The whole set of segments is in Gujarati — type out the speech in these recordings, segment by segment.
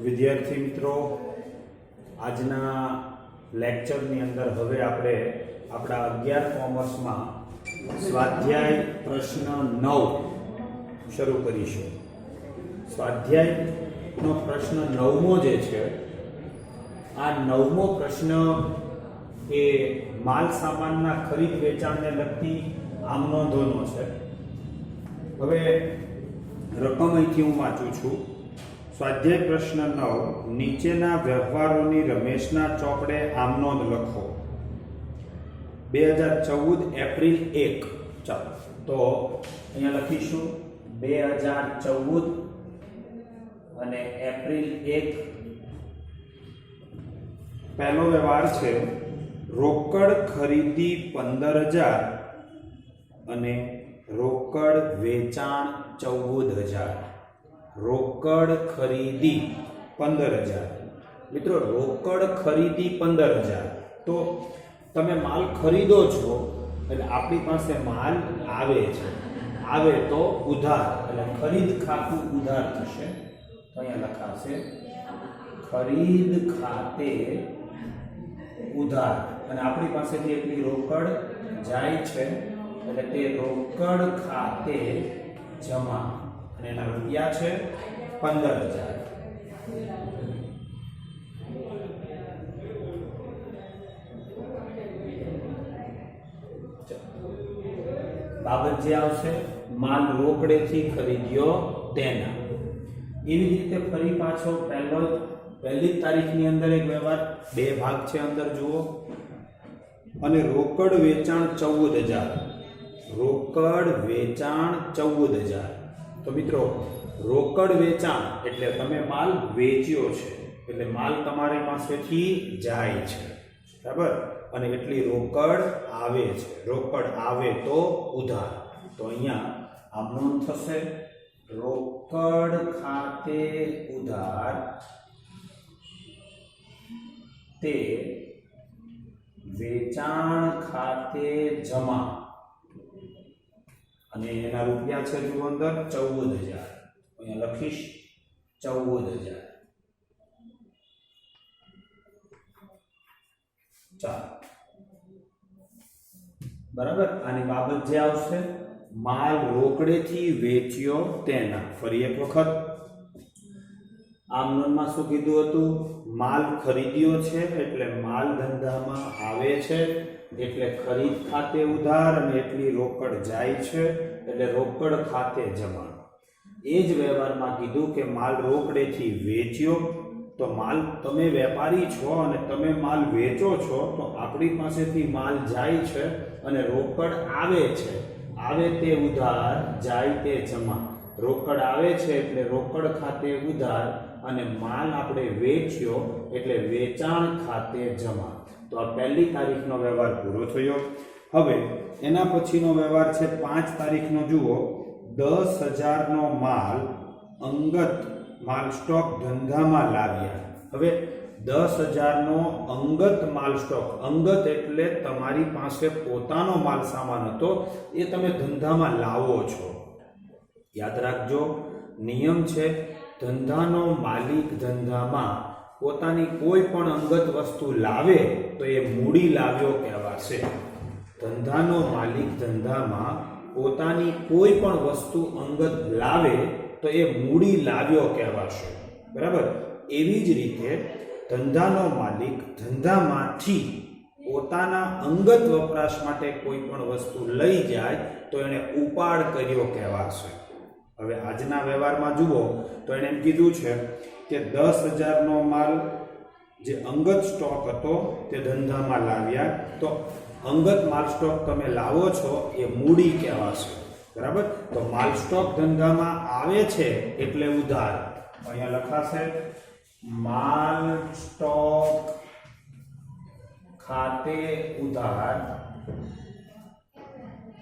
વિદ્યાર્થી મિત્રો, આજના લેક્ચરની અંદર હવે આપણે આપણા 11 કોમર્સમાં સ્વાધ્યાય પ્રશ્ન 9 શરૂ કરીશું. સ્વાધ્યાયનો પ્રશ્ન 9મો જે છે, આ 9મો પ્રશ્ન એ માલ સામાનના ખરીદ વેચાણને લગતી આમ નોંધોનો છે. હવે રકમ અહીંથી હું વાંચું છું. સ્વાધ્યાય પ્રશ્ન 9, નીચેના વ્યવહારોની રમેશના ચોપડે આમ નોંધ લખો. 2014 એપ્રિલ 1. ચાલો તો અહીંયા લખીશું 2014 અને એપ્રિલ 1. પહેલો વ્યવહાર છે રોકડ ખરીદી 15,000 અને રોકડ વેચાણ 14,000. રોકડ ખરીદી 15,000. મિત્રો, રોકડ ખરીદી 15,000 તો તમે માલ ખરીદો છો એટલે આપણી પાસે માલ આવે છે. આવે તો ઉધાર, એટલે ખરીદ ખાતું ઉધાર થશે. તો અહીંયા લખાશે ખરીદ ખાતે ઉધાર, અને આપણી પાસેથી એટલી રોકડ જાય છે એટલે તે રોકડ ખાતે જમા, અને એના રૂપિયા છે 15,000. બાબત જે આવશે માલ રોકડેથી ખરીદ્યો તેના. એવી રીતે ફરી પાછો પહેલી તારીખની અંદર એક વ્યવહાર, બે ભાગ છે અંદર જુઓ. અને રોકડ વેચાણ 14,000. રોકડ વેચાણ 14,000. તો મિત્રો, રોકડ વેચાણ એટલે તમે માલ વેચ્યો છે, એટલે માલ તમારી પાસેથી જાય છે, બરાબર, અને એટલી રોકડ આવે છે. રોકડ આવે તો ઉધાર. તો અહીંયા આમ નોંધ થશે રોકડ ખાતે ઉધાર તે વેચાણ ખાતે જમા, અને એના રૂપિયા છે જુઓ અંદર 14,000. અહીંયા લખીશ 14,000. ચાલો, બરાબર. આની બાબત જે આવશે માલ રોકડેથી વેચ્યો તેના. ફરી એક વખત આમ નોંધમાં શું કીધું હતું? માલ ખરીદ્યો છે એટલે માલ ધંધામાં આવે છે, એટલે ખરીદ ખાતે ઉધાર, અને એટલી રોકડ જાય છે એટલે રોકડ ખાતે જમા. એ જ વ્યવહારમાં કીધું કે માલ રોકડેથી વેચ્યો, તો માલ તમે વેપારી છો અને તમે માલ વેચો છો, તો આપણી પાસેથી માલ જાય છે અને રોકડ આવે છે. આવે તે ઉધાર, જાય તે જમા. રોકડ આવે છે એટલે રોકડ ખાતે ઉધાર, અને માલ આપણે વેચ્યો એટલે વેચાણ ખાતે જમા. તો આ પહેલી તારીખનો વ્યવહાર પૂરો થયો. હવે એના પછીનો વ્યવહાર છે 5 તારીખનો જુઓ. 10,000 નો માલ અંગત માલ સ્ટોક ધંધામાં લાવ્યા. હવે 10,000 નો અંગત માલ સ્ટોક, અંગત એટલે તમારી પાસે પોતાનો માલ સામાન હતો, એ તમે ધંધામાં લાવો છો. યાદ રાખજો, નિયમ છે ધંધાનો માલિક ધંધામાં પોતાની કોઈ પણ અંગત વસ્તુ લાવે તો એ મૂડી લાવ્યો કહેવાશે. ધંધાનો માલિક ધંધામાં પોતાની કોઈ પણ વસ્તુ અંગત લાવે તો એ મૂડી લાવ્યો કહેવાશે, બરાબર. એવી જ રીતે ધંધાનો માલિક ધંધામાંથી પોતાના અંગત વપરાશ માટે કોઈ પણ વસ્તુ લઈ જાય તો એને ઉપાડ કર્યો કહેવાશે. હવે આજના વ્યવહારમાં જુઓ તો એણે એમ કીધું છે કે 10,000 નો માલ જે અંગત સ્ટોક હતો તે ધંધામાં લાવ્યા. તો અંગત માલ સ્ટોક તમે લાવો છો એ મૂડી કહેવાશે, બરાબર. તો માલ સ્ટોક ધંધામાં આવે છે એટલે ઉધાર. અહીંયા લખાશે માલ સ્ટોક ખાતે ઉધાર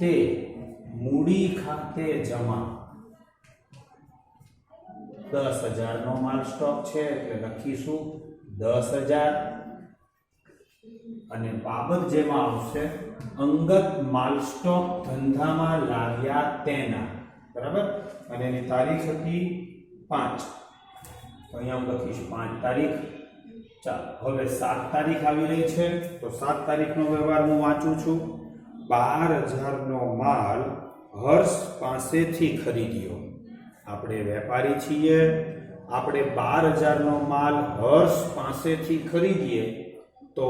તે મૂડી ખાતે જમા. 10,000 નો માલ સ્ટોક છે એટલે લખીશું 10,000, અને બાબત જેમાં આવશે અંગત માલ સ્ટોક ધંધામાં લાવ્યા તેના, બરાબર. અને એની તારીખ હતી 5. તો અહીંયા હું લખીશ 5 તારીખ. ચાલો હવે 7 તારીખ આવી રહી છે, તો 7 તારીખનો વ્યવહાર હું વાંચું છું. 12,000 નો માલ હર્ષ પાસેથી ખરીદ્યો. આપણે વેપારી છીએ, આપણે 12,000 નો માલ હર્ષ પાસેથી ખરીદીએ તો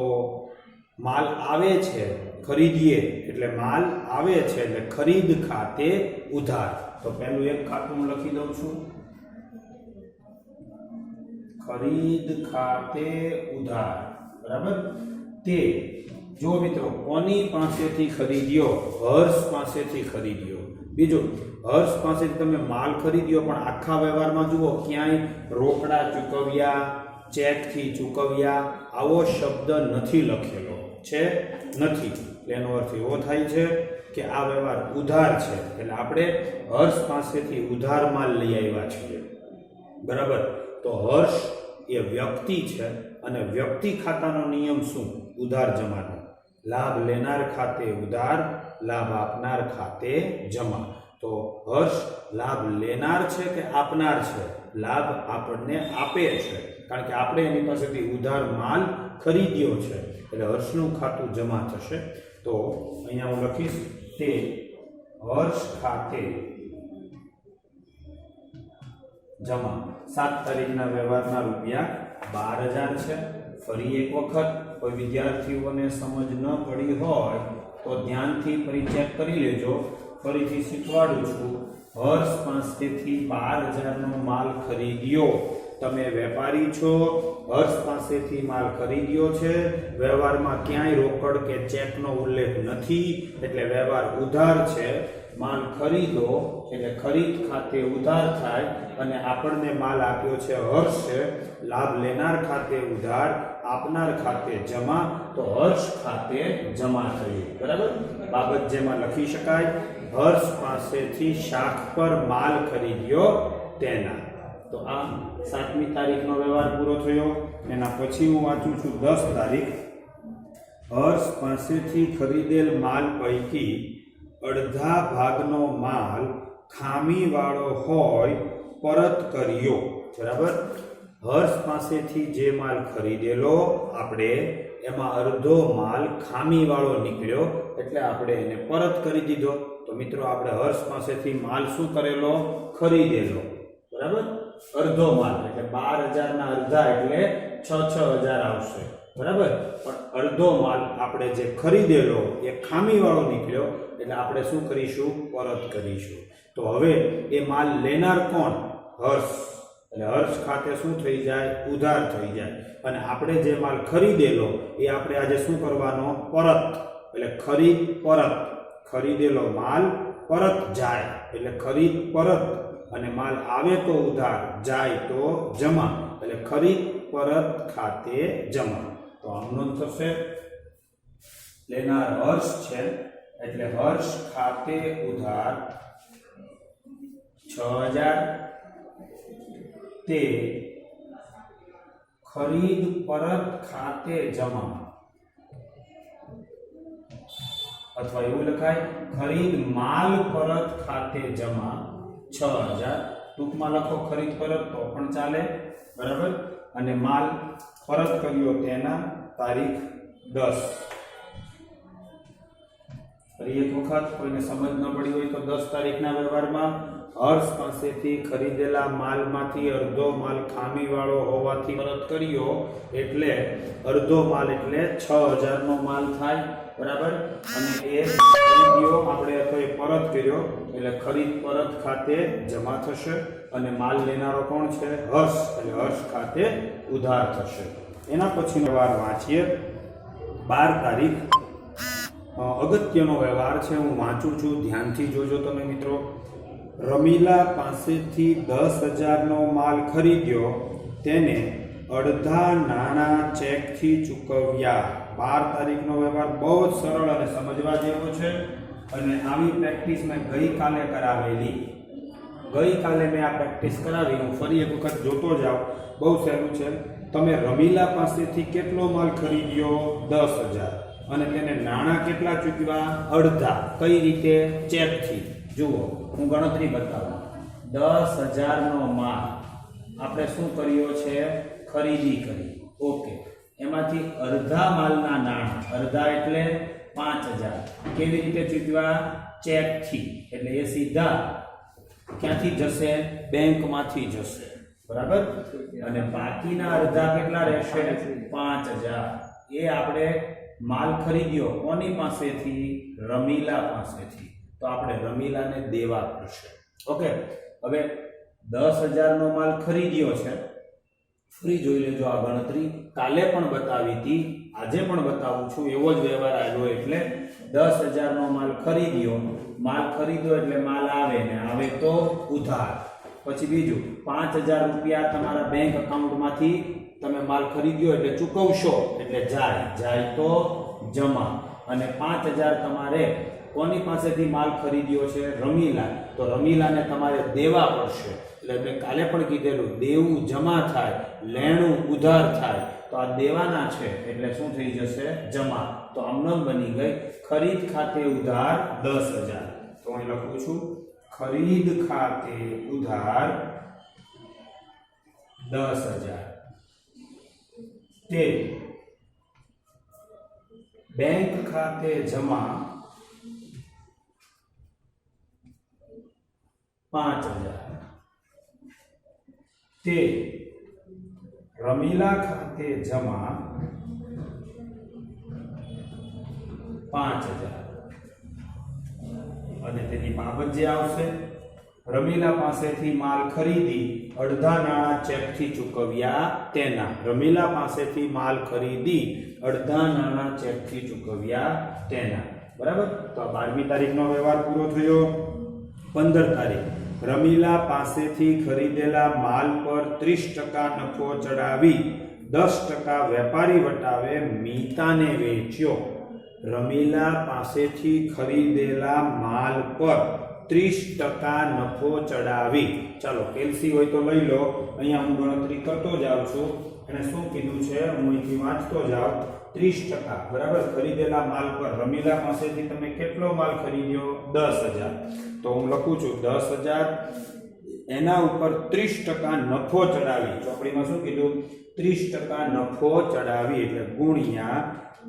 માલ આવે છે, ખરીદીએ એટલે માલ આવે છે એટલે ખરીદ ખાતે ઉધાર. તો પહેલું એક ખાતું હું લખી દઉં છું, ખરીદ ખાતે ઉધાર. બરાબર. તે જો મિત્રો કોની પાસેથી ખરીદ્યો? હર્ષ પાસેથી ખરીદ્યો. બીજું, હર્ષ પાસેથી તમે માલ ખરીદ્યો, પણ આખા વ્યવહારમાં જુઓ ક્યાંય રોકડા ચૂકવ્યા, ચેકથી ચૂકવ્યા આવો શબ્દ નથી લખેલો છે, નથી. એનો અર્થ એવો થાય છે કે આ વ્યવહાર ઉધાર છે, એટલે આપણે હર્ષ પાસેથી ઉધાર માલ લઈ આવ્યા છીએ. બરાબર. તો હર્ષ એ વ્યક્તિ છે અને વ્યક્તિ ખાતાનો નિયમ શું? ઉધાર જમાનો. લાભ લેનાર ખાતે ઉધાર, લાભ આપનાર ખાતે જમા. તો હર્ષ લાભ લેનાર છે કે આપનાર છે? લાભ આપણને આપે છે, કારણ કે આપણે એની પાસેથી ઉધાર માલ ખરીદ્યો છે, એટલે હર્ષનું ખાતું જમા થશે. તો અહીંયા હું લખીશ તે હર્ષ ખાતે જમા. 7 તારીખના વ્યવહારના રૂપિયા 12,000 છે. ફરી એક વખત કોઈ વિદ્યાર્થીઓને સમજ ન પડી હોય તો ધ્યાનથી ફરી ચેક કરી લેજો. ફરીથી શીખવાડું છું. હર્ષ પાસેથી 12,000 નો માલ ખરીદ્યો. તમે વેપારી છો, હર્ષ પાસેથી માલ ખરીદ્યો છે, વ્યવહારમાં ક્યાંય રોકડ કે ચેકનો ઉલ્લેખ નથી, એટલે વ્યવહાર ઉધાર છે. માલ ખરીદો એટલે ખરીદ ખાતે ઉધાર થાય, અને આપણને માલ આપ્યો છે હર્ષ છે, લાભ લેનાર ખાતે ઉધાર, આપનાર ખાતે જમા. તો હર્ષ ખાતે જમા થયું. બરાબર. બાબત જેમાં લખી શકાય, હર્ષ પાસેથી શાખ પર માલ ખરીદ્યો તેના. તો આ 7મી તારીખનો વ્યવહાર પૂરો થયો. એના પછી હું વાંચું છું 10 તારીખ. હર્ષ પાસેથી ખરીદેલ માલ પૈકી અડધા ભાગનો માલ ખામીવાળો હોય પરત કર્યો. બરાબર. હર્ષ પાસેથી જે માલ ખરીદેલો આપણે, એમાં અડધો માલ ખામીવાળો નીકળ્યો, એટલે આપણે એને પરત કરી દીધો. તો મિત્રો આપણે હર્ષ પાસેથી માલ શું કરેલો? ખરીદેલો. બરાબર. અડધો માલ એટલે 12,000 ના અડધા એટલે 6,000 આવશે. બરાબર. પણ અડધો માલ આપણે જે ખરીદેલો એ ખામીવાળો નીકળ્યો, એટલે આપણે શું કરીશું? પરત કરીશું. તો હવે એ માલ લેનાર કોણ? હર્ષ. એટલે હર્ષ ખાતે શું થઈ જાય? ઉધાર થઈ જાય. અને આપણે જે માલ ખરીદેલો એ આપણે આજે શું કરવાનો? પરત. એટલે ખરીદ પરત. ખરીદેલો માલ પરત જાય એટલે ખરીદ પરત, અને માલ આવે તો ઉધાર, જાય તો જમા, એટલે ખરીદ પરત ખાતે જમા. તો આનું થશે લેનાર હર્ષ છે, એટલે હર્ષ ખાતે ઉધાર 6,000, તે ખરીદ પરત ખાતે જમા. અથવા એવું લખાય, ખરીદ માલ પરત ખાતે જમા 6,000. ટૂંકમાં લખો ખરીદ પરત તો પણ ચાલે. બરાબર. અને માલ પરત કર્યો તેના તારીખ 10. ફરી એક વખત કોઈને સમજ ન પડી હોય તો 10 તારીખના વ્યવહારમાં હર્ષ પાસેથી ખરીદેલા માલમાંથી અડધો માલ ખામીવાળો હોવાથી પરત કર્યો, એટલે અડધો માલ એટલે 6,000 નો માલ થાય. બરાબર. અને એ ખરીદ્યો આપણે તો એ પરત કર્યો, એટલે ખરીદ પરત ખાતે જમા થશે. અને માલ લેનારો કોણ છે? હર્ષ. એટલે હર્ષ ખાતે ઉધાર થશે. એના પછીનો વ્યવહાર વાંચીએ. 12 તારીખ અગત્યનો વ્યવહાર છે, હું વાંચું છું, ધ્યાનથી જોજો તમે મિત્રો. રમીલા પાસેથી 10,000 નો માલ ખરીદ્યો, તેને અડધા નાણાં ચેકથી ચૂકવ્યા. 12 તારીખનો વ્યવહાર બહુ જ સરળ અને સમજવા જેવો છે, અને આવી પ્રેક્ટિસ મેં ગઈકાલે કરાવેલી. ગઈકાલે મેં આ પ્રેક્ટિસ કરાવી, હું ફરી એક વખત જોતો જાઉં. બહુ સહેલું છે. તમે રમીલા પાસેથી કેટલો માલ ખરીદ્યો? 10,000, અને તેને નાણાં કેટલા ચૂકવ્યા? અડધા. કઈ રીતે? ચેકથી. જુઓ, હું ગણતરી બતાવું. 10,000 નો માલ આપણે શું કર્યો છે? ખરીદી કરી. ઓકે, એમાંથી અડધા માલના નાણાં, અડધા એટલે 5000 કેવી રીતે ચૂકવ્યા? ચેકથી. એટલે એ સીધા ક્યાંથી જશે? બેંકમાંથી જશે. બરાબર. અને બાકીના અડધા કેટલા રહેશે? 5000. એ આપણે માલ ખરીદ્યો કોની પાસેથી? રમીલા પાસેથી. તો આપણે રમીલાને દેવા પડશે. ઓકે, હવે 10000 નો માલ ખરીદ્યો છે. ફરી જોઈ લેજો આ ગણતરી, કાલે પણ બતાવી હતી, આજે પણ બતાવું છું, એવો જ વ્યવહાર આવ્યો. એટલે 10000 નો માલ ખરીદ્યો, માલ ખરીદ્યો એટલે માલ આવે ને આવે તો ઉધાર. પછી બીજું 5000 રૂપિયા તમારા બેંક એકાઉન્ટમાંથી તમે માલ ખરીદ્યો એટલે ચૂકવશો, એટલે જાય તો જમા. અને 5000 તમારે કોની પાસેથી માલ ખરીદ્યો છે? રમીલા. તો રમીલાને તમારે દેવા પડશે. એટલે મેં કાલે પણ કીધેલું, દેવું જમા થાય, લેણું ઉધાર થાય. તો આ દેવાના છે એટલે શું થઈ જશે? જમા. તો આમનામ બની ગઈ ખરીદ ખાતે ઉધાર 10000. તો અહીં લખું છું ખરીદ ખાતે ઉધાર 10000 તે બેંક ખાતે જમા 5000 તે રમીલા ખાતે જમા 5000. અને તેની બાબત જે આવશે, રમીલા પાસેથી માલ ખરીદી અડધા નાણાં ચેકથી ચૂકવ્યા તેના. રમીલા પાસેથી માલ ખરીદી અડધા નાણાં ચેકથી ચૂકવ્યા તેના. બરાબર. તો 12મી તારીખનો વ્યવહાર પૂરો થયો. 15 તારીખ, રમીલા પાસેથી ખરીદેલા માલ પર 30% નફો ચડાવી 10% વેપારી વટાવે મીતાને વેચ્યો. રમીલા પાસેથી ખરીદેલા માલ પર 30% નફો ચડાવી. ચાલો કેલ્સી હોય તો લઈ લો. અહીંયા હું ગણતરી કરતો જાઉં છું. અને શું કીધું છે હું અહીંથી વાંચતો જાઉં. 30%. બરાબર. ખરીદેલા માલ પર રમીલા પાસેથી તમે કેટલો માલ ખરીદ્યો? 10000. તો હું લખું છું 10000 એના ઉપર 30% નફો ચડાવી. ચોપડીમાં શું કીધું? 30% નફો ચડાવી એટલે ગુણ્યા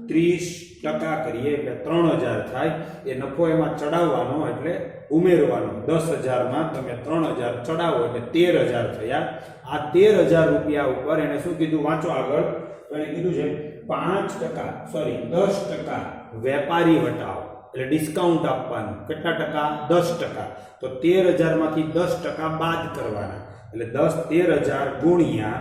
30% કરીએ એટલે 3000 થાય. એ નફો એમાં ચડાવવાનો એટલે ઉમેરવાનો. 10000 માં તમે 3000 ચડાવો એટલે 13000 થયા. આ 13000 રૂપિયા ઉપર એને શું કીધું? વાંચો આગળ. તો એને કીધું છે 10% વેપારી વટાવ એટલે ડિસ્કાઉન્ટ આપવાનું. કેટલા ટકા? 10%. તો 13000 માંથી 10% બાદ કરવાના. એટલે 13000 ગુણ્યા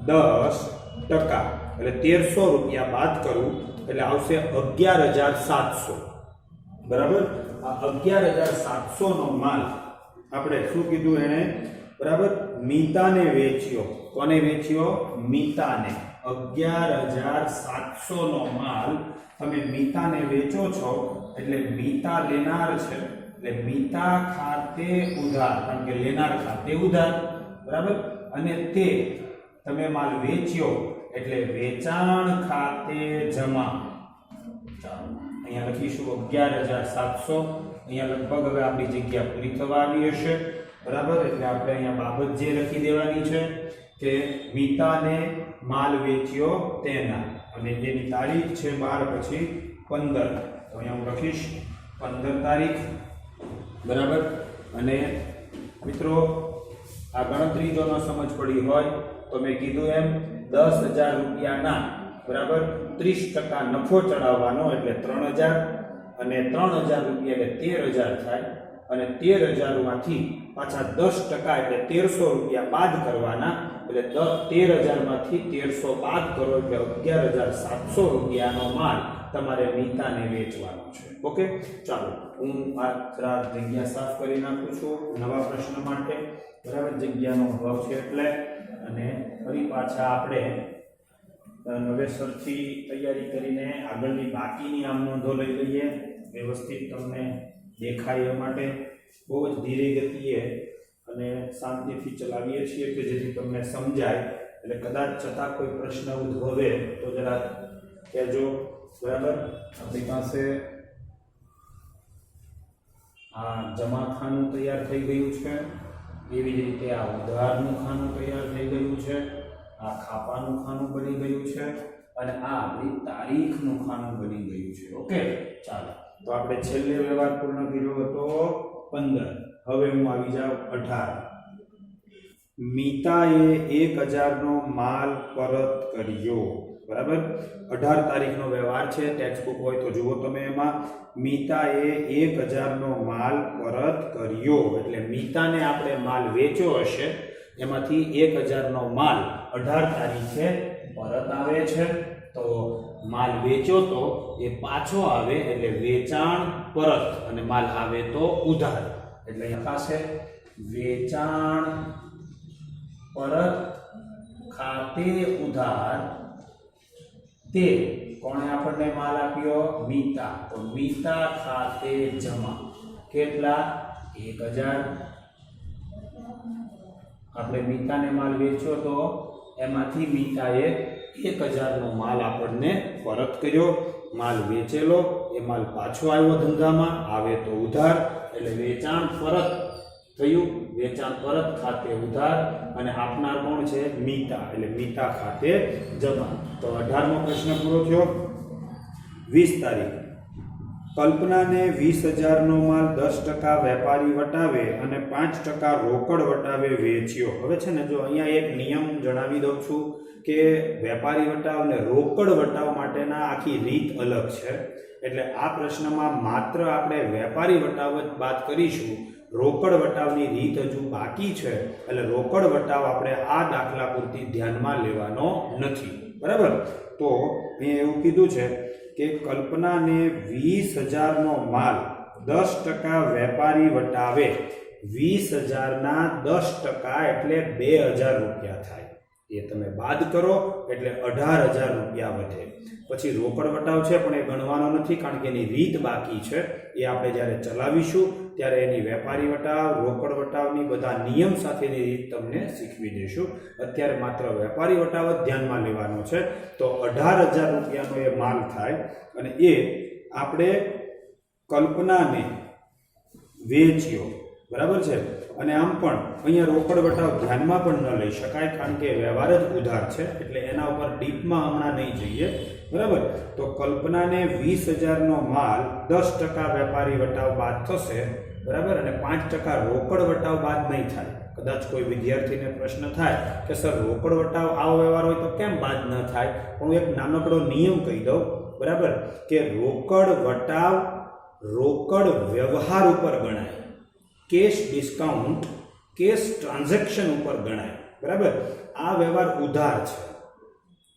10% એટલે 1300 રૂપિયા બાદ કરું એટલે આવશે 11700. બરાબર. આ 11700 નો માલ આપણે શું કીધું એને? બરાબર. મીતાને વેચ્યો. કોને વેચ્યો? મીતાને. 11700 નો માલ તમે મીતાને વેચો છો એટલે મીતા લેનાર છે. એટલે મીતા ખાતે ઉધાર, કારણ કે લેનાર ખાતે ઉધાર. બરાબર. અને તે તમે માલ વેચ્યો એટલે વેચાણ ખાતે જમા. ચાલો અહીંયા લખીશું 11700. અહીંયા લગભગ હવે આપણી જગ્યા પૂરી થવા આવી હશે. બરાબર. એટલે આપણે અહીંયા બાબત જે લખી દેવાની છે કે મીતાને માલ વેચ્યો તેના. અને એની તારીખ છે 12 પછી 15. તો અહીંયા હું લખીશ 15 તારીખ. બરાબર. અને મિત્રો આ ગણતરી જો ન સમજ પડી હોય તો મેં કીધું એમ 10000 રૂપિયાના બરાબર 30% નફો ચડાવવાનો એટલે 3000 અને 3000 રૂપિયા એટલે 13000 થાય. અને 13000 માંથી પાછા 10% એટલે 1300 રૂપિયા બાદ કરવાના. એટલે 13000 માંથી 1300 બાદ કરો એટલે 11700 રૂપિયાનો માલ તમારે મીતાને વેચવાનો છે. ઓકે. ચાલો હું આ જરા જગ્યા સાફ કરી નાખું છું નવા પ્રશ્ન માટે. બરાબર. જગ્યાનો અભાવ છે એટલે. અને ફરી પાછા આપણે નવેસરથી તૈયારી કરીને આગળની બાકીની આમ નોંધો લઈ લઈએ વ્યવસ્થિત તમને દેખાય એ માટે. બહુ જ ધીરે ગતિએ અને શાંતિથી ચલાવીએ છીએ કે જેથી તમને સમજાય. એટલે કદાચ છતાં કોઈ પ્રશ્ન ઉદ્ભવે તો જરા કહેજો. બરાબર. આપણી પાસે આ જમા ખાનું તૈયાર થઈ ગયું છે. એવી જ રીતે આ ઉધારનું ખાનું તૈયાર થઈ છે, આ ખાપાનું ખાનું બની ગયું છે અને આ આપણી તારીખનું ખાનું બની ગયું છે. ઓકે, ચાલો તો આપણે છેલ્લે વ્યવહાર પૂર્ણ કર્યો હતો 15. હવે હું આવી જાઉં 18. મીતાએ 1000 નો માલ પરત કર્યો. બરાબર, 18 તારીખનો વ્યવહાર છે. ટેક્સ્ટ બુક હોય તો જુઓ તમે. એમાં મીતાએ 1000 નો માલ પરત કર્યો એટલે મીતાને આપણે માલ વેચ્યો હશે, એમાંથી 1000 નો માલ 18 તારીખે પરત આવે છે. તો માલ વેચ્યો તો એ પાછો આવે એટલે વેચાણ પરત, અને માલ આવે તો ઉધાર. એટલે લખાશે વેચાણ પરત ખાતે ઉધાર. તે કોણે આપણને માલ આપ્યો? મીતા. તો મીતા ખાતે જમા. કેટલા? 1000. આપણે મીતાને માલ વેચ્યો તો એમાંથી મીતાએ 1000 નો માલ આપણને પરત કર્યો. માલ વેચેલો એ માલ પાછો આવ્યો ધંધામાં, આવે તો ઉધાર. એટલે વેચાણ પરત થયું, વેચાણ પરત ખાતે ઉધાર, અને આપનાર કોણ છે? મીતા. એટલે મીતા ખાતે જમા. તો 18મો પ્રશ્ન પૂરો થયો. 20 તારીખ. કલ્પનાને 20000 નો માલ 10% વેપારી વટાવે અને 5% રોકડ વટાવે વેચ્યો. હવે છે ને, જો અહીંયા એક નિયમ જણાવી દઉં છું કે વેપારી વટાવ અને રોકડ વટાવ માટેના આખી રીત અલગ છે. એટલે આ પ્રશ્નમાં માત્ર આપણે વેપારી વટાવ જ વાત કરીશું. રોકડ વટાવની રીત હજુ બાકી છે, એટલે રોકડ વટાવ આપણે આ દાખલા પૂરતી ધ્યાનમાં લેવાનો નથી. બરાબર, તો મેં એવું કીધું છે કે કલ્પનાને 20000 નો માલ 10% વેપારી વટાવે. 20000 ના 10% એટલે 2000 રૂપિયા થાય. એ તમે બાદ કરો એટલે 18000 રૂપિયા વધે. પછી રોકડ વટાવ છે પણ એ ગણવાનો નથી, કારણ કે એની રીત બાકી છે. એ આપણે જ્યારે ચલાવીશું ત્યારે એની વેપારી વટાવ, રોકડ વટાવની બધા નિયમ સાથેની રીત તમને શીખવી દઈશું. અત્યારે માત્ર વેપારી વટાવ જ ધ્યાનમાં લેવાનો છે. તો 18000 રૂપિયાનો એ માલ થાય, અને એ આપણે કલ્પનાને વેચ્યો. બરાબર છે. અને આમ પણ અહીંયા રોકડ વટાવ ધ્યાનમાં પણ ન લઈ શકાય, કારણ કે વ્યવહાર જ ઉધાર છે. એટલે એના ઉપર ડીપમાં હમણાં નહીં જઈએ. બરાબર, તો કલ્પનાને 20000 નો માલ 10% વેપારી વટાવ બાદ થશે. બરાબર, અને 5% રોકડ વટાવ બાદ નહીં થાય. કદાચ કોઈ વિદ્યાર્થીને પ્રશ્ન થાય કે સર રોકડ વટાવ આવો વ્યવહાર હોય તો કેમ બાદ ન થાય? પણ હું એક નાનકડો નિયમ કહી દઉં. બરાબર, કે રોકડ વટાવ રોકડ વ્યવહાર ઉપર ગણાય, કેશ ડિસ્કાઉન્ટ કેશ ટ્રાન્ઝેક્શન ઉપર ગણાય. બરાબર, આ વ્યવહાર ઉધાર છે.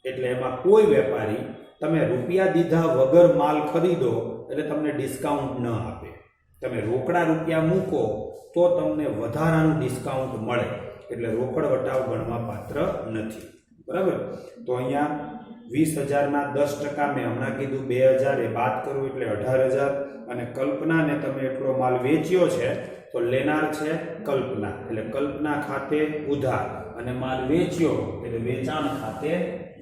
એટલે એમાં કોઈ વેપારી તમે રૂપિયા દીધા વગર માલ ખરીદો એટલે તમને ડિસ્કાઉન્ટ ન આપે. તમે રોકડા રૂપિયા મૂકો તો તમને વધારાનું ડિસ્કાઉન્ટ મળે. એટલે રોકડ વટાવ ગણવા પાત્ર નથી. બરાબર, તો અહીંયા 20000 ના 10% મેં હમણાં કીધું 2000, એ બાદ કરું એટલે 18000. અને કલ્પનાને તમે એટલો માલ વેચ્યો છે તો લેનાર છે કલ્પના, એટલે કલ્પના ખાતે ઉધાર, અને માલ વેચ્યો એટલે વેચાણ ખાતે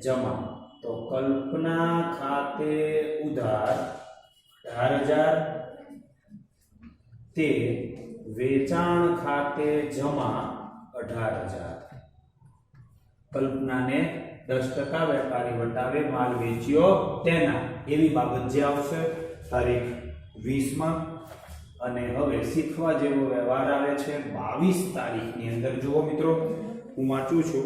જમા. તો કલ્પના ખાતે ઉધાર 18000, તે વેચાણ ખાતે જમા 18000. કલ્પનાને 10% વેપારી વટાવે માલ વેચ્યો તેના, એવી બાબત જે આવશે તારીખ 20માં. અને હવે શીખવા જેવો વ્યવહાર આવે છે 22 તારીખની અંદર. જુઓ મિત્રો, હું વાંચું છું.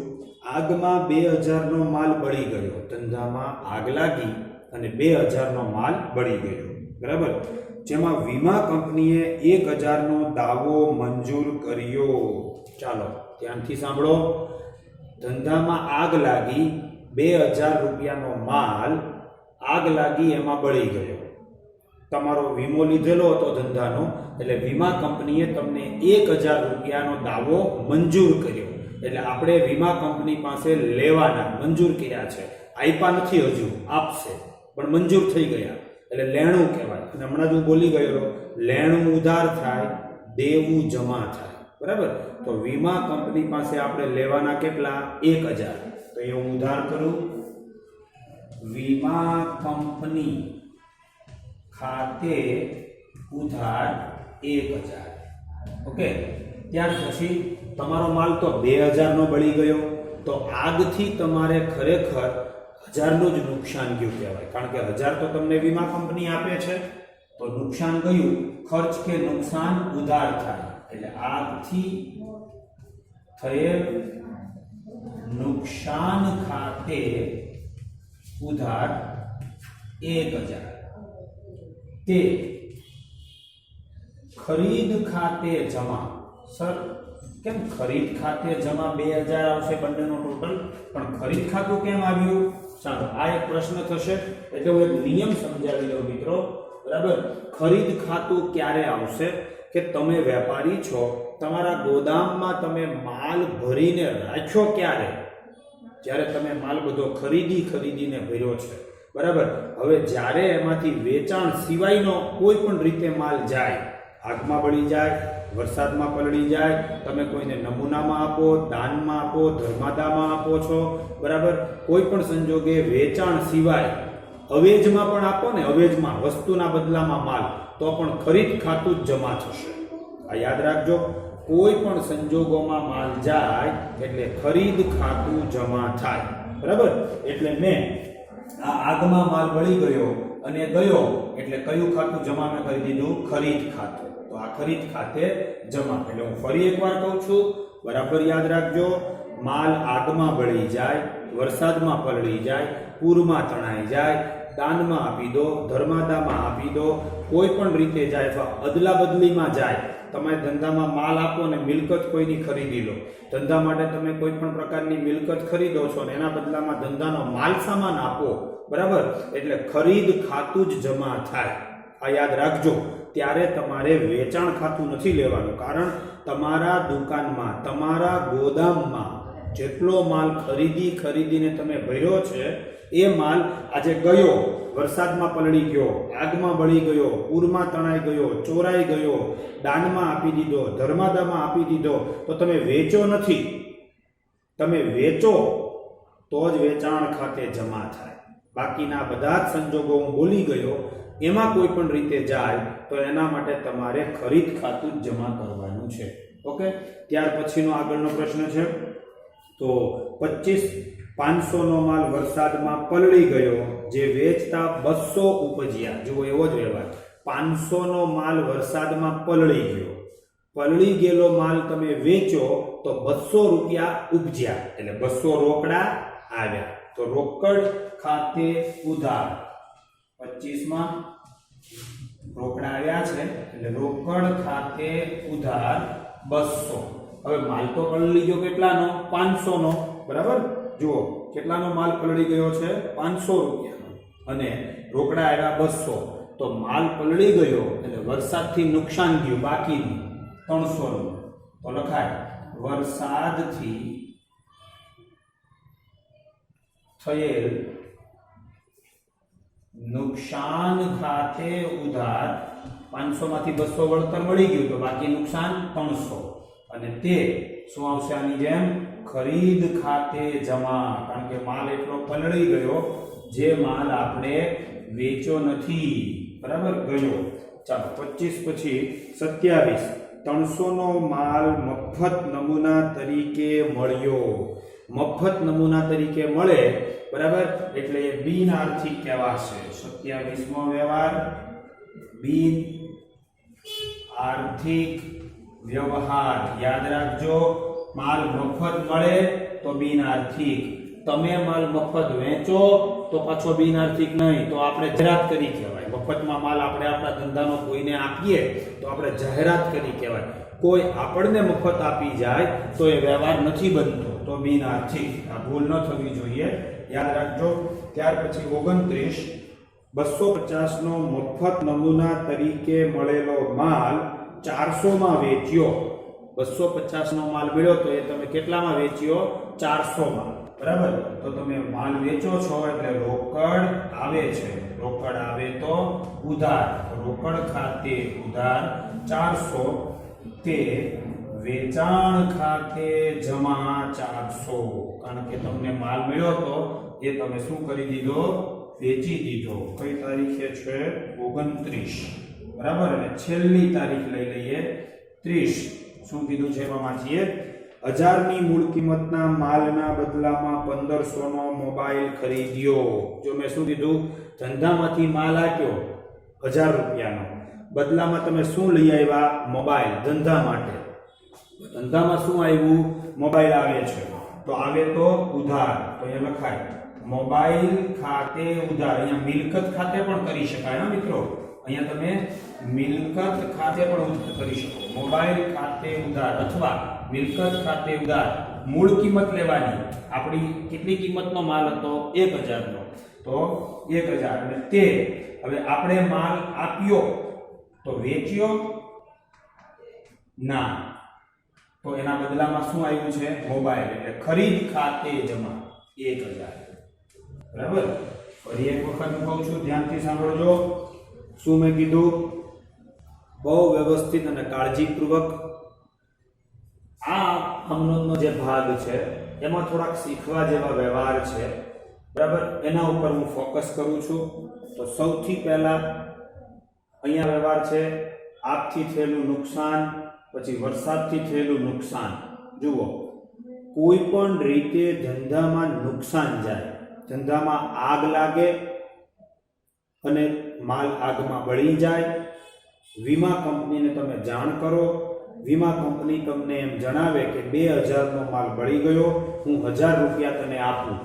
આગમાં 2000 નો માલ બળી ગયો. ધંધામાં આગ લાગી અને 2000 નો માલ બળી ગયો. બરાબર, જેમાં વીમા કંપનીએ 1000 નો દાવો મંજૂર કર્યો. ચાલો ધ્યાનથી સાંભળો. ધંધામાં આગ લાગી, 2000 રૂપિયાનો માલ આગ લાગી એમાં બળી ગયો. તમારો વીમો લીધેલો હતો ધંધાનો, એટલે વીમા કંપનીએ તમને 1000 રૂપિયાનો દાવો મંજૂર કર્યો. એટલે આપણે વીમા કંપની પાસે લેવાના, મંજૂર કર્યા છે. આપ્યા નથી હજુ, આપશે, પણ મંજૂર થઈ ગયા એટલે લેણું કહેવાય. અને હમણાં જ હું બોલી ગયેલો, લેણું ઉધાર થાય, દેવું જમા થાય. બરાબર, તો વીમા કંપની પાસે આપણે લેવાના કેટલા? 1000. તો એ હું ઉધાર કરું. વીમા કંપની ખાતે ઉધાર 1000. ઓકે, ત્યાર પછી તમારો માલ તો 2000 નો બળી ગયો, તો તો આગથી તમારે ખરેખર 1000 નું જ નુકસાન ગયું કહેવાય, કારણ કે 1000 તો તમને વીમા કંપની આપે છે, તો નુકસાન ગયું, ખર્ચ કે નુકસાન ઉધાર થાય, એટલે આગથી થયેલ નુકસાન ખાતે ઉધાર 1000 તે ખરીદ ખાતે જમા. સર કેમ ખરીદ ખાતે જમા 2000 આવશે બંનેનો ટોટલ, પણ ખરીદ ખાતું કેમ આવ્યું? ચાલો આ એક પ્રશ્ન થશે, એટલે હું એક નિયમ સમજાવી દઉં મિત્રો. બરાબર, ખરીદ ખાતું ક્યારે આવશે કે તમે વેપારી છો, તમારા ગોદામમાં તમે માલ ભરીને રાખ્યો ક્યારે? જ્યારે તમે માલ બધો ખરીદીને ભર્યો છે. બરાબર, હવે જ્યારે એમાંથી વેચાણ સિવાયનો કોઈ પણ રીતે માલ જાય, આગમાં બળી જાય, વરસાદમાં પલળી જાય, તમે કોઈને નમૂનામાં આપો, દાનમાં આપો, ધર્માદામાં આપો છો, બરાબર, કોઈ પણ સંજોગે વેચાણ સિવાય અવેજમાં પણ આપો ને, અવેજમાં વસ્તુના બદલામાં માલ, તો પણ ખરીદ ખાતું જ જમા થશે. આ યાદ રાખજો, કોઈ પણ સંજોગોમાં માલ જાય એટલે ખરીદ ખાતું જમા થાય. બરાબર, એટલે મેં આ આગમાં માલ બળી ગયો અને ગયો એટલે કયું ખાતું જમા મેં કરી દીધું? ખરીદ ખાતું. તો આ ખરીદ ખાતે જમા. એટલે હું ફરી એકવાર કહું છું, બરાબર યાદ રાખજો, માલ આગમાં બળી જાય, વરસાદમાં પલળી જાય, પૂરમાં તણાઈ જાય, દાનમાં આપી દો, ધર્માદામાં આપી દો, કોઈ પણ રીતે જાય અથવા અદલા બદલીમાં જાય. તમે ધંધામાં માલ આપો ને મિલકત કોઈની ખરીદી લો, ધંધા માટે તમે કોઈ પણ પ્રકારની મિલકત ખરીદો છો ને એના બદલામાં ધંધાનો માલ સામાન આપો, બરાબર, એટલે ખરીદ ખાતું જ જમા થાય. આ યાદ રાખજો. ત્યારે તમારે વેચાણ ખાતું નથી લેવાનું, કારણ તમારા દુકાનમાં, તમારા ગોદામમાં જેટલો માલ ખરીદીને તમે ભર્યો છે એ માલ આજે ગયો, વરસાદમાં પલળી ગયો, આગમાં બળી ગયો, પૂરમાં તણાઈ ગયો, ચોરાઈ ગયો, દાનમાં આપી દીધો, ધર્માદામાં આપી દીધો, તો તમે વેચો નથી. તમે વેચો તો જ વેચાણ ખાતે જમા થાય. બાકીના બધા જ સંજોગો હું બોલી ગયો, એમાં કોઈ પણ રીતે જાય તો એના માટે તમારે ખરીદ ખાતું જ જમા કરવાનું છે. ઓકે, ત્યાર પછીનો આગળનો પ્રશ્ન છે, તો 500 નો માલ વરસાદમાં પલળી ગયો, જે વેચતા 200 ઉપજ્યા. જુઓ, એવો જ વ્યવહાર, 500 નો માલ વરસાદમાં પલળી ગયો, પલળી ગયેલો માલ તમે વેચો તો 200 રૂપિયા ઉપજ્યા, એટલે 200 રોકડા આવ્યા. તો રોકડ ખાતે ઉધાર 25 માં રોકડા આવ્યા છે, એટલે રોકડ ખાતે ઉધાર 200. હવે માલ તો પલળી ગયો કેટલાનો? 500 નો. બરાબર, જુઓ કેટલાનો માલ પલળી ગયો છે? 500 રૂપિયાનો, અને રોકડા આવ્યા 200. તો માલ પલળી ગયો એટલે વરસાદથી નુકસાન ગયું, બાકીનું 300 નું. તો લખાય વરસાદથી થયેલ નુકસાન ખાતે ઉધાર. 500 માંથી 200 વળતર મળી ગયું, તો બાકી નુકસાન 300, અને તે શું આવશે? આની જેમ ખરીદ ખાતે જમા, કારણ કે માલ એટલો પલળી ગયો જે માલ આપણે વેચ્યો નથી. બરાબર, ગયો. ચાલો 25 પછી 27, 300 નો માલ મફત નમૂના તરીકે મળ્યો. મફત નમૂના તરીકે મળે, બરાબર, એટલે એ બિન આર્થિક કહેવાશે. 27 મો વ્યવહાર બિન આર્થિક વ્યવહાર. યાદ રાખજો, માલ મફત મળે તો બિન આર્થિક, તમે માલ મફત વેચો તો પાછો બિન આર્થિક નહીં, તો આપણે જાહેરાત કરી કહેવાય. મફતમાં માલ આપણે આપણા ધંધાનો કોઈને આપીએ તો આપણે જાહેરાત કરી કહેવાય. કોઈ આપણને મફત આપી જાય તો એ વ્યવહાર નથી બનતો, તો બિન આર્થિક. આ ભૂલ ન થવી જોઈએ, યાદ રાખજો. ત્યાર પછી 29, 250 નો મફત નમૂના તરીકે મળેલો માલ 400 માં વેચ્યો. 250 નો માલ મળ્યો તો એ તમે કેટલામાં વેચ્યો? 400 માં. બરાબર, તો તમે માલ વેચો છો એટલે રોકડ આવે છે, રોકડ આવે તો ઉધાર, રોકડ ખાતે ઉધાર 400, તે વેચાણ ખાતે જમા 400. કારણ કે તમને માલ મળ્યો તો એ તમે શું કરી દીધો? વેચી દીધો. કઈ તારીખે છે? 29. બરાબર, અને છેલ્લી તારીખ લઈ લઈએ 30. શું કીધું છે એમાં? 1000ની મૂળ કિંમતના માલના બદલામાં 1500નો મોબાઈલ ખરીદ્યો. જો મેં શું કીધું, ધંધામાંથી માલ આપ્યો 1000 રૂપિયાનો, બદલામાં તમે શું લઈ આવ્યા? મોબાઈલ. ધંધા માટે ધંધામાં શું આવ્યું? મોબાઈલ આવે છે, તો આવે તો ઉધાર. તો અહીંયા લખાય મોબાઈલ ખાતે ઉધાર. અહીંયા મિલકત ખાતે પણ કરી શકાય હા મિત્રો, અહીંયા તમે મિલકત ખાતે પણ કરી શકો. મોબાઈલ ખાતે ઉધાર અથવા મિલકત ખાતે ઉધાર. મૂળ કિંમત લેવાની. આપણી કેટલી કિંમતનો માલ હતો? 1000 નો. તો 1000 અને તે હવે આપણે માલ આપ્યો તો વેચ્યો ના, તો એના બદલામાં શું આવ્યું છે? મોબાઈલ. એટલે ખરીદ ખાતે જમા 1000. બરાબર. ફરી એક વખત હું કહું છું, ધ્યાનથી સાંભળજો. શું મેં કીધું? બહુ વ્યવસ્થિત અને કાળજીપૂર્વક આ હમનોનો જે ભાગ છે એમાં થોડાક શીખવા જેવા વ્યવહાર છે. બરાબર. એના ઉપર હું ફોકસ કરું છું. તો સૌથી પહેલા અહીંયા વ્યવહાર છે આગથી થયેલું નુકસાન, પછી વરસાદથી થયેલું નુકસાન. જુઓ, કોઈ પણ રીતે ધંધામાં નુકસાન જાય, ધંધામાં આગ લાગે અને માલ આગમાં બળી જાય, વીમા કંપનીને તમે જાણ કરો, વીમા કંપની તમને એમ જણાવે કે 2000નો માલ બળી ગયો, હું 1000 રૂપિયા તને આપું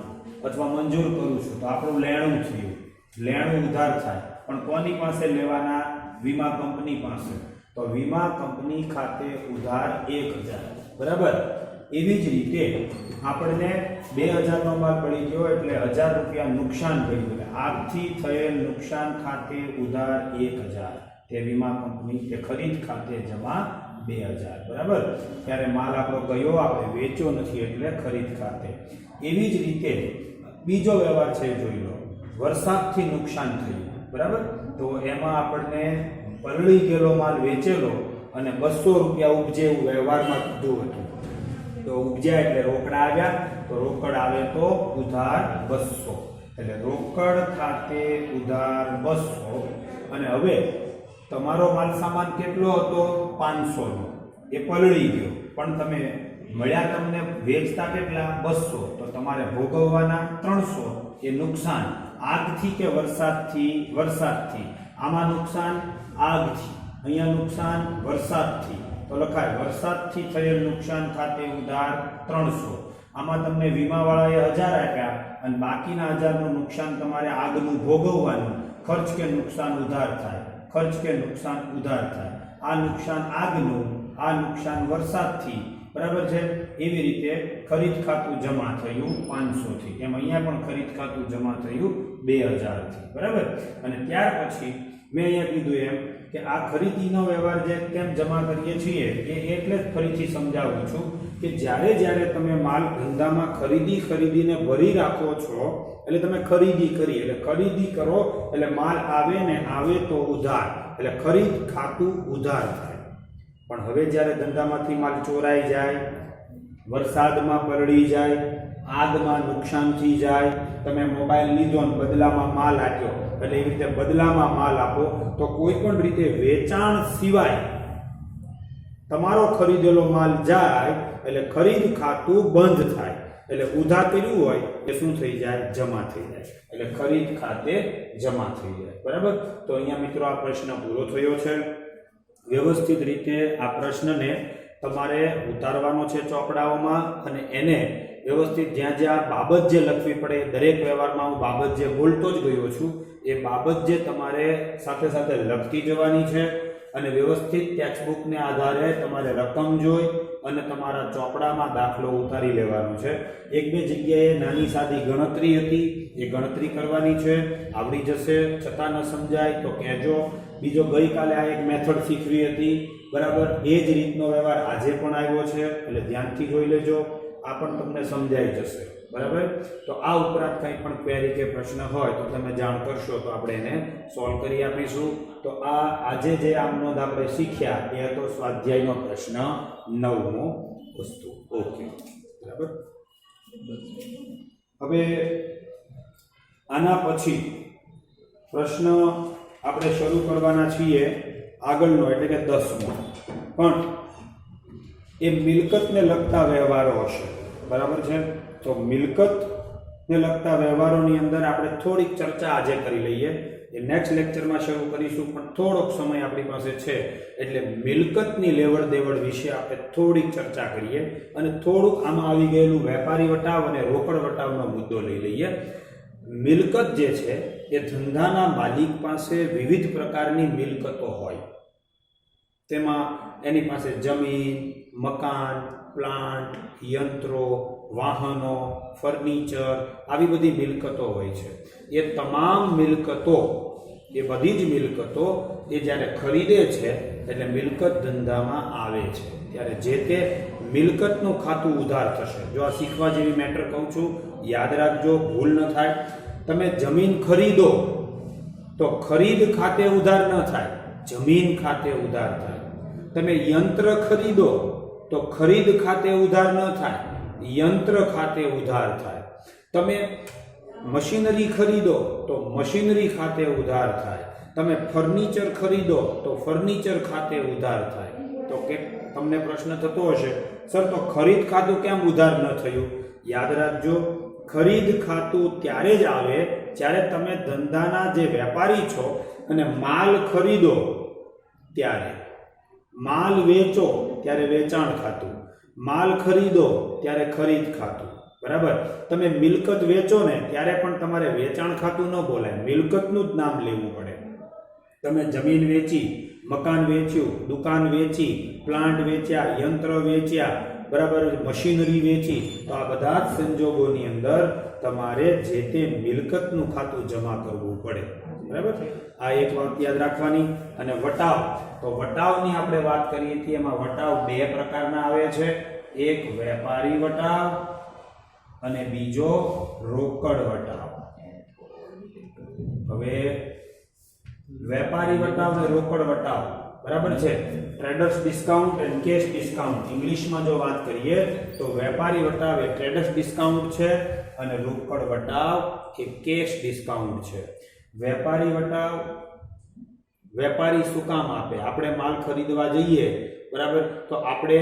અથવા મંજૂર કરું છું, તો આપણું લેણું થયું. લેણું ઉધાર થાય, પણ કોની પાસે લેવાના? વીમા કંપની પાસે. તો વીમા કંપની ખાતે ઉધાર 1000. બરાબર. એવી જ રીતે આપણને 2000નો માલ પડી ગયો એટલે 1000 રૂપિયા નુકસાન થયું, એટલે આગથી થયેલ નુકસાન ખાતે ઉધાર 1000. તે વીમા કંપની કે ખરીદ ખાતે જમા 2000. બરાબર. ત્યારે માલ આપણો ગયો, આપણે વેચ્યો નથી એટલે ખરીદ ખાતે. એવી જ રીતે બીજો વ્યવહાર છે, જોઈ લો. વરસાદથી નુકસાન થયું. બરાબર. તો એમાં આપણને પલળી ગયેલો માલ વેચેલો અને 200 રૂપિયા ઉપજે એવું વ્યવહારમાં કીધું હતું. તો ઉપજ્યા એટલે રોકડા આવ્યા, તો રોકડ આવે તો ઉધાર 200. એટલે રોકડ ખાતે ઉધાર 200. અને હવે તમારો માલ સામાન કેટલો હતો? 500 નો. એ પલળી ગયો, પણ તમે મળ્યા તમને વેચતા કેટલા? 200. તો તમારે ભોગવવાના 300. એ નુકસાન આગથી કે વરસાદથી? વરસાદથી. આમાં નુકસાન આગથી, અહીંયા નુકસાન વરસાદથી. તો લખાય વરસાદથી થયેલ નુકસાન ખાતે ઉધાર 300. આમાં તમને વીમાવાળાએ 1000 આપ્યા અને બાકીના 1000 નું નુકસાન તમારે આગનું ભોગવવાનું. ખર્ચ કે નુકસાન ઉધાર થાય, ખર્ચ કે નુકસાન ઉધાર થાય. આ નુકસાન આગનું, આ નુકસાન વરસાદથી. બરાબર છે. એવી રીતે ખરીદ ખાતું જમા થયું 500 થી. એમ અહીંયા પણ ખરીદ ખાતું જમા થયું 2000 થી. બરાબર. અને ત્યાર પછી મેં અહીંયા કીધું એમ કે આ ખરીદીનો વ્યવહાર જે કેમ જમા કરીએ છીએ એ એટલે જ ફરીથી સમજાવું છું કે જ્યારે તમે માલ ધંધામાં ખરીદીને ભરી રાખો છો એટલે તમે ખરીદી કરી, એટલે ખરીદી કરો એટલે માલ આવે ને આવે તો ઉધાર, એટલે ખરીદ ખાતું ઉધાર થાય. પણ હવે જ્યારે ધંધામાંથી માલ ચોરાઈ જાય, વરસાદમાં પલળી જાય, આગમાં નુકસાન થઈ જાય, તમે મોબાઈલ લીધો ને બદલામાં માલ આપ્યો, એટલે એવી રીતે બદલામાં માલ આપો તો કોઈ પણ રીતે વેચાણ સિવાય તમારો ખરીદેલો માલ જાય એટલે ખરીદ ખાતું બંધ થાય. એટલે ઉધાર કર્યું હોય એ શું થઈ જાય? જમા થઈ જાય. એટલે ખરીદ ખાતે જમા થઈ જાય. બરાબર. તો અહીંયા મિત્રો આ પ્રશ્ન પૂરો થયો છે. વ્યવસ્થિત રીતે આ પ્રશ્નને તમારે ઉતારવાનો છે ચોપડાઓમાં અને એને વ્યવસ્થિત જ્યાં જ્યાં બાબત જે લખવી પડે, દરેક વ્યવહારમાં હું બાબત જે બોલતો જ ગયો છું એ બાબત જે તમારે સાથે સાથે લખતી જવાની છે. અને વ્યવસ્થિત ટેક્સ્ટબુકને આધારે તમારે રકમ જોઈ અને તમારા ચોપડામાં દાખલો ઉતારી લેવાનો છે. એક બે જગ્યાએ નાની સાદી ગણતરી હતી, એ ગણતરી કરવાની છે. આવડી જશે. છતાં ન સમજાય તો કહેજો. બીજો ગઈકાલે આ એક મેથડ શીખવી હતી. બરાબર. એ જ રીતનો વ્યવહાર આજે પણ આવ્યો છે, એટલે ધ્યાનથી જોઈ લેજો. આ પણ તમને સમજાઈ જશે. બરાબર. તો આ ઉપરાંત કંઈ પણ ક્વેરી કે પ્રશ્ન હોય તો તમે જાણ કરશો તો આપણે એને સોલ્વ કરી આપીશું. તો આ આજે જે આમનો આપણે શીખ્યા એ હતો સ્વાધ્યાયનો પ્રશ્ન 9મો વસ્તુ. ઓકે. બરાબર. હવે આના પછી પ્રશ્ન આપણે શરૂ કરવાના છીએ આગળનો, એટલે કે 10મો. પણ એ મિલકતને લગતા વ્યવહારો હશે, બરાબર છે? તો મિલકતને લગતા વ્યવહારોની અંદર આપણે થોડીક ચર્ચા આજે કરી લઈએ, એ નેક્સ્ટ લેક્ચરમાં શરૂ કરીશું, પણ થોડોક સમય આપણી પાસે છે એટલે મિલકતની લેવડ દેવડ વિશે આપણે થોડીક ચર્ચા કરીએ અને થોડુંક આમાં આવી ગયેલું વેપારી વટાવ અને રોકડ વટાવનો મુદ્દો લઈ લઈએ. મિલકત જે છે એ ધંધાના માલિક પાસે વિવિધ પ્રકારની મિલકતો હોય, તેમાં એની પાસે જમીન, મકાન, પ્લાન્ટ, યંત્રો, વાહનો, ફર્નિચર, આવી બધી મિલકતો હોય છે. એ તમામ મિલકતો, એ બધી જ મિલકતો એ જ્યારે ખરીદે છે એટલે મિલકત ધંધામાં આવે છે ત્યારે જે તે મિલકતનું ખાતું ઉધાર થશે. જો આ શીખવા જેવી મેટર કહું છું, યાદ રાખજો, ભૂલ ન થાય. તમે જમીન ખરીદો તો ખરીદ ખાતે ઉધાર ન થાય, જમીન ખાતે ઉધાર થાય. તમે યંત્ર ખરીદો તો ખરીદ ખાતે ઉધાર ન થાય, યંત્ર ખાતે ઉધાર થાય. તમે મશીનરી ખરીદો તો મશીનરી ખાતે ઉધાર થાય. તમે ફર્નિચર ખરીદો તો ફર્નિચર ખાતે ઉધાર થાય. તો કે તમને પ્રશ્ન થતો હશે, સર તો ખરીદ ખાતું કેમ ઉધાર ન થયું? યાદ રાખજો, ખરીદ ખાતું ત્યારે જ આવે જ્યારે તમે ધંધાના જે વેપારી છો અને માલ ખરીદો ત્યારે. માલ વેચો ત્યારે વેચાણ ખાતું, માલ ખરીદો ત્યારે ખરીદ ખાતું, બરાબર? તમે મિલકત વેચો ને ત્યારે પણ તમારે વેચાણ ખાતું ન બોલાય, મિલકતનું જ નામ લેવું પડે. તમે જમીન વેચી, મકાન વેચ્યું, દુકાન વેચી, પ્લાન્ટ વેચ્યા, યંત્ર વેચ્યા, બરાબર, મશીનરી વેચી, તો આ બધા જ સંજોગોની અંદર તમારે જે તે મિલકતનું ખાતું જમા કરવું પડે, બરાબર? આ એક વાત યાદ રાખવાની. અને વટાવ, તો વટાવની આપણે વાત કરીએ છીએ, એમાં વટાવ બે પ્રકારના આવે છે, એક વેપારી વટાવ અને બીજો રોકડ વટાવ. હવે વેપારી વટાવ અને રોકડ વટાવ, બરાબર છે? Traders discount and cash discount. ઇંગ્લિશમાં જો વાત કરીએ તો વેપારી વટાવ એ ટ્રેડર્સ ડિસ્કાઉન્ટ છે અને રોકડ વટાવ એ કેશ ડિસ્કાઉન્ટ છે. વેપારી વટાવ, વેપારી શું કામ આપે? આપણે માલ ખરીદવા જઈએ, બરાબર, તો આપણે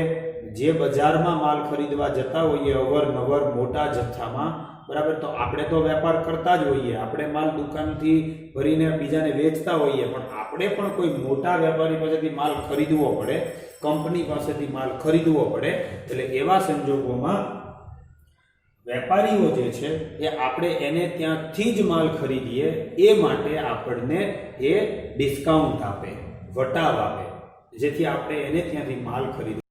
જે બજારમાં માલ ખરીદવા જતા હોઈએ અવરનવર મોટા જથ્થામાં, બરાબર, તો આપણે તો વેપાર કરતા જ હોઈએ, આપણે માલ દુકાનથી ભરીને બીજાને વેચતા હોઈએ, પણ આપણે પણ કોઈ મોટા વેપારી પાસેથી માલ ખરીદવો પડે, કંપની પાસેથી માલ ખરીદવો પડે. એટલે એવા સંજોગોમાં વેપારીઓ જે છે એ આપણે એને ત્યાંથી જ માલ ખરીદીએ એ માટે આપણને એ ડિસ્કાઉન્ટ આપે, વટાવ આપે, જેથી આપણે એને ત્યાંથી માલ ખરીદવો